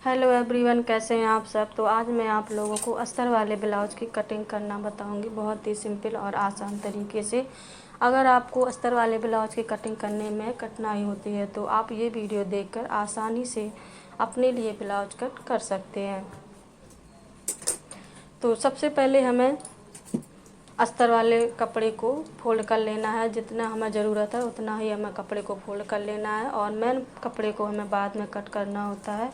Hello everyone, कैसे हैं आप सब। तो आज मैं आप लोगों को अस्तर वाले ब्लाउज की कटिंग करना बताऊंगी, बहुत ही सिंपल और आसान तरीके से। अगर आपको अस्तर वाले ब्लाउज की कटिंग करने में कठिनाई होती है तो आप ये वीडियो देखकर आसानी से अपने लिए ब्लाउज कट कर सकते हैं। तो सबसे पहले हमें अस्तर वाले कपड़े को फोल्ड कर लेना है। जितना हमें ज़रूरत है उतना ही हमें कपड़े को फोल्ड कर लेना है और मेन कपड़े को हमें बाद में कट करना होता है।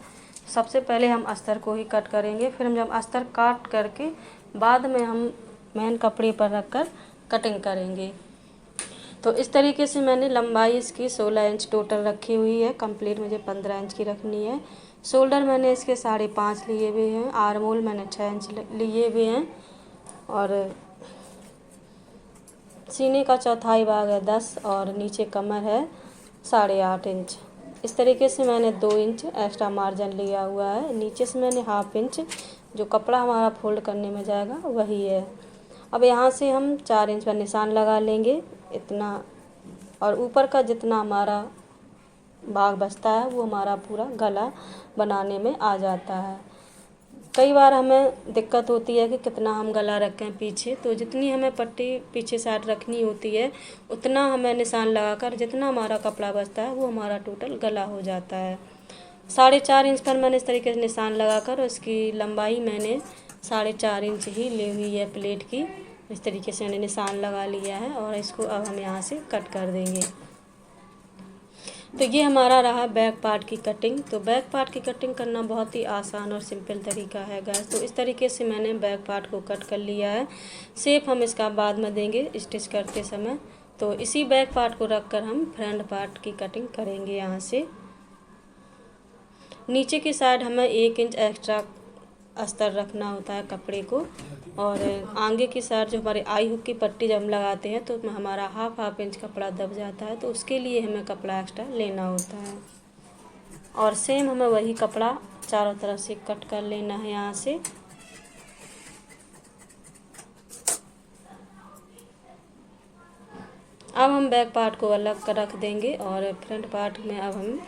सबसे पहले हम अस्तर को ही कट करेंगे, फिर हम जब अस्तर काट करके बाद में हम मेन कपड़े पर रख कर कटिंग करेंगे। तो इस तरीके से मैंने लंबाई इसकी 16 इंच टोटल रखी हुई है। कंप्लीट मुझे 15 इंच की रखनी है। शोल्डर मैंने इसके 5.5 लिए हुए हैं। आर्म होल मैंने 6 इंच लिए हुए हैं और सीने का चौथाई भाग है 10 और नीचे कमर है 8.5 इंच। इस तरीके से मैंने 2 इंच एक्स्ट्रा मार्जिन लिया हुआ है। नीचे से मैंने 1/2 इंच जो कपड़ा हमारा फोल्ड करने में जाएगा वही है। अब यहाँ से हम 4 इंच पर निशान लगा लेंगे इतना, और ऊपर का जितना हमारा भाग बचता है वो हमारा पूरा गला बनाने में आ जाता है। कई बार हमें दिक्कत होती है कि कितना हम गला रखें पीछे, तो जितनी हमें पट्टी पीछे साइड रखनी होती है उतना हमें निशान लगाकर जितना हमारा कपड़ा बचता है वो हमारा टोटल गला हो जाता है। 4.5 इंच पर मैंने इस तरीके से निशान लगाकर उसकी लंबाई मैंने 4.5 इंच ही ली हुई है प्लेट की। इस तरीके से मैंने निशान लगा लिया है और इसको अब हम यहाँ से कट कर देंगे। तो ये हमारा रहा बैक पार्ट की कटिंग। तो बैक पार्ट की कटिंग करना बहुत ही आसान और सिंपल तरीका है गाइस। तो इस तरीके से मैंने बैक पार्ट को कट कर लिया है। शेप हम इसका बाद में देंगे स्टिच करते समय। तो इसी बैक पार्ट को रखकर हम फ्रंट पार्ट की कटिंग करेंगे। यहाँ से नीचे की साइड हमें 1 इंच एक्स्ट्रा अस्तर रखना होता है कपड़े को, और आगे की साइड जो हमारे आई हुक की पट्टी जब हम लगाते हैं तो हमारा हाफ इंच कपड़ा दब जाता है, तो उसके लिए हमें कपड़ा एक्स्ट्रा लेना होता है। और सेम हमें वही कपड़ा चारों तरफ से कट कर लेना है यहाँ से। अब हम बैक पार्ट को अलग कर रख देंगे और फ्रंट पार्ट में अब हम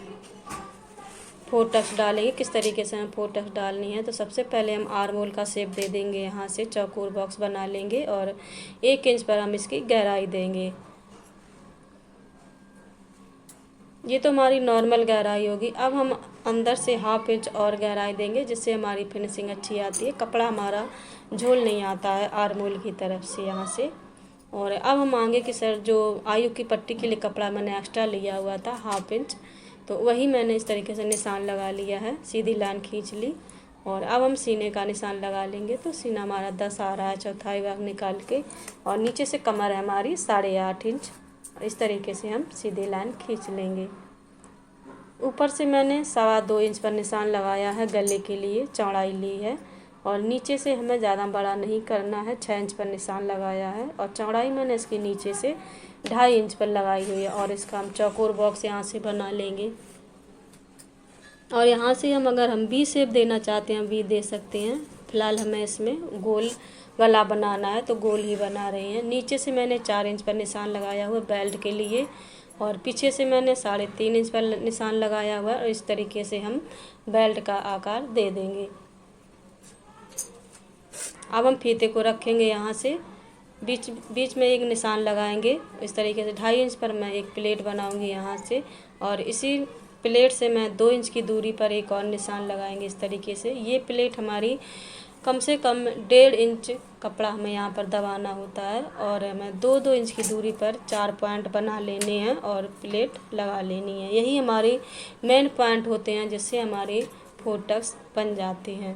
4 टक्स डालेंगे। किस तरीके से हमें 4 टक्स डालनी है, तो सबसे पहले हम आर्म होल का शेप दे देंगे। यहाँ से चौकोर बॉक्स बना लेंगे और 1 इंच पर हम इसकी गहराई देंगे। ये तो हमारी नॉर्मल गहराई होगी। अब हम अंदर से 1/2 इंच और गहराई देंगे जिससे हमारी फिनिशिंग अच्छी आती है। कपड़ा हमारा झोल नहीं आता है आर्म होल की तरफ से यहाँ से। और अब हम आगे की साइड जो आयु की पट्टी के लिए कपड़ा मैंने एक्स्ट्रा लिया हुआ था 1/2 इंच, तो वही मैंने इस तरीके से निशान लगा लिया है। सीधी लाइन खींच ली और अब हम सीने का निशान लगा लेंगे। तो सीना हमारा 10 आ रहा है चौथाई भाग निकाल के, और नीचे से कमर है हमारी 8.5 इंच। इस तरीके से हम सीधी लाइन खींच लेंगे। ऊपर से मैंने 2.25 इंच पर निशान लगाया है, गले के लिए चौड़ाई ली है। और नीचे से हमें ज़्यादा बड़ा नहीं करना है, 6 इंच पर निशान लगाया है और चौड़ाई मैंने इसके नीचे से 2.5 इंच पर लगाई हुई है। और इसका हम चौकोर बॉक्स यहाँ से बना लेंगे। और यहाँ से अगर हम वी शेप देना चाहते हैं वी दे सकते हैं। फिलहाल हमें इसमें गोल गला बनाना है तो गोल ही बना रहे हैं। नीचे से मैंने 4 इंच पर निशान लगाया हुआ बेल्ट के लिए और पीछे से मैंने 3.5 इंच पर निशान लगाया हुआ है। और इस तरीके से हम बेल्ट का आकार दे देंगे। अब हम फीते को रखेंगे यहाँ से बीच में एक निशान लगाएंगे। इस तरीके से 2.5 इंच पर मैं एक प्लेट बनाऊंगी यहाँ से, और इसी प्लेट से मैं 2 इंच की दूरी पर एक और निशान लगाएंगे। इस तरीके से ये प्लेट हमारी कम से कम 1.5 इंच कपड़ा हमें यहाँ पर दबाना होता है, और हमें 2-2 इंच की दूरी पर 4 पॉइंट बना लेने हैं और प्लेट लगा लेनी है। यही हमारे मेन पॉइंट होते हैं जिससे हमारे 4 टक्स बन जाते हैं।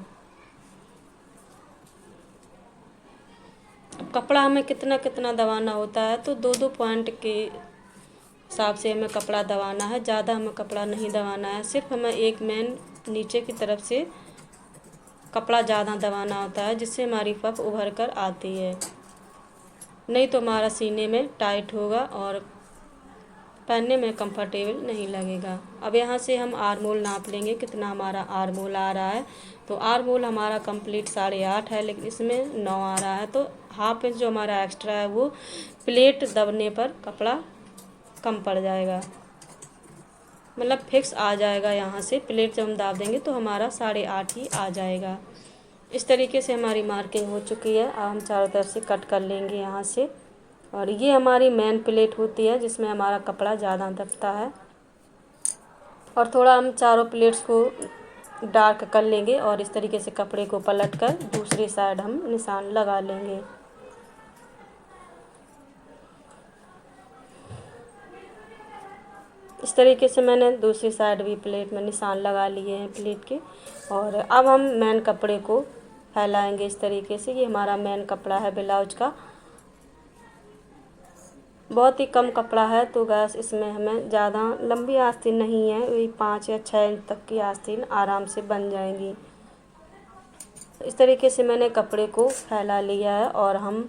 अब कपड़ा हमें कितना कितना दबाना होता है, तो 2-2 पॉइंट के हिसाब से हमें कपड़ा दबाना है। ज़्यादा हमें कपड़ा नहीं दबाना है, सिर्फ हमें एक मेन नीचे की तरफ से कपड़ा ज़्यादा दबाना होता है जिससे हमारी पफ उभर कर आती है, नहीं तो हमारा सीने में टाइट होगा और पहनने में कंफर्टेबल नहीं लगेगा। अब यहाँ से हम आर्म होल नाप लेंगे कितना हमारा आर्म होल आ रहा है। तो आर्म होल हमारा कंप्लीट 8.5 है, लेकिन इसमें 9 आ रहा है, तो 1/2 इंच जो हमारा एक्स्ट्रा है वो प्लेट दबने पर कपड़ा कम पड़ जाएगा। मतलब फिक्स आ जाएगा। यहाँ से प्लेट जब हम दाब देंगे तो हमारा 8.5 ही आ जाएगा। इस तरीके से हमारी मार्किंग हो चुकी है। अब हम चारों तरफ से कट कर लेंगे यहाँ से। और ये हमारी मेन प्लेट होती है जिसमें हमारा कपड़ा ज़्यादा दबता है। और थोड़ा हम चारों प्लेट्स को डार्क कर लेंगे और इस तरीके से कपड़े को पलट कर दूसरी साइड हम निशान लगा लेंगे। इस तरीके से मैंने दूसरी साइड भी प्लेट में निशान लगा लिए हैं प्लेट के। और अब हम मेन कपड़े को फैलाएंगे इस तरीके से। ये हमारा मेन कपड़ा है ब्लाउज का। बहुत ही कम कपड़ा है तो गैस इसमें हमें ज़्यादा लंबी आस्तीन नहीं है, वही 5 या 6 इंच तक की आस्तीन आराम से बन जाएंगी। इस तरीके से मैंने कपड़े को फैला लिया है और हम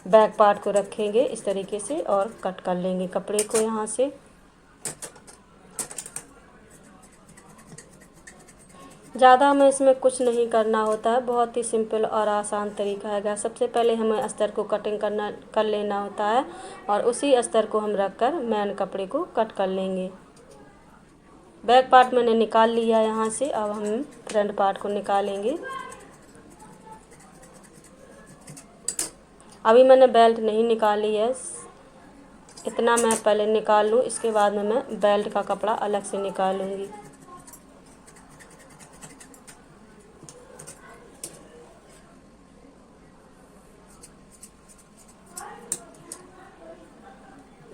बैक पार्ट को रखेंगे इस तरीके से और कट कर लेंगे कपड़े को यहाँ से। ज़्यादा हमें इसमें कुछ नहीं करना होता है, बहुत ही सिंपल और आसान तरीका है। सबसे पहले हमें अस्तर को कटिंग कर लेना होता है और उसी अस्तर को हम रख कर मेन कपड़े को कट कर लेंगे। बैक पार्ट मैंने निकाल लिया यहाँ से। अब हम फ्रंट पार्ट को निकालेंगे। अभी मैंने बेल्ट नहीं निकाली है, इतना मैं पहले निकाल लूँ, इसके बाद में मैं बेल्ट का कपड़ा अलग से निकालूँगी।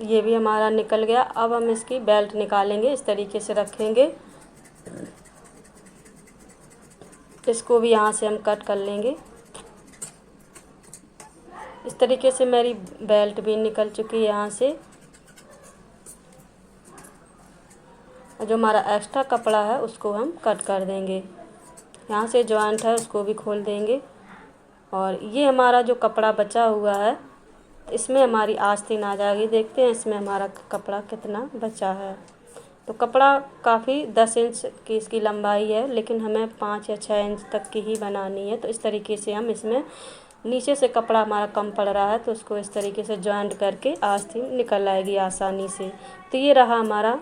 ये भी हमारा निकल गया। अब हम इसकी बेल्ट निकालेंगे, इस तरीके से रखेंगे। इसको भी यहाँ से हम कट कर लेंगे। इस तरीके से मेरी बेल्ट भी निकल चुकी है यहाँ से। जो हमारा एक्स्ट्रा कपड़ा है उसको हम कट कर देंगे। यहाँ से जॉइंट है उसको भी खोल देंगे। और ये हमारा जो कपड़ा बचा हुआ है इसमें हमारी आस्तीन आ जाएगी। देखते हैं इसमें हमारा कपड़ा कितना बचा है। तो कपड़ा काफ़ी 10 इंच की इसकी लंबाई है, लेकिन हमें 5 या 6 इंच तक की ही बनानी है। तो इस तरीके से हम इसमें नीचे से कपड़ा हमारा कम पड़ रहा है तो उसको इस तरीके से जॉइंट करके आस्तीन निकल आएगी आसानी से। तो ये रहा हमारा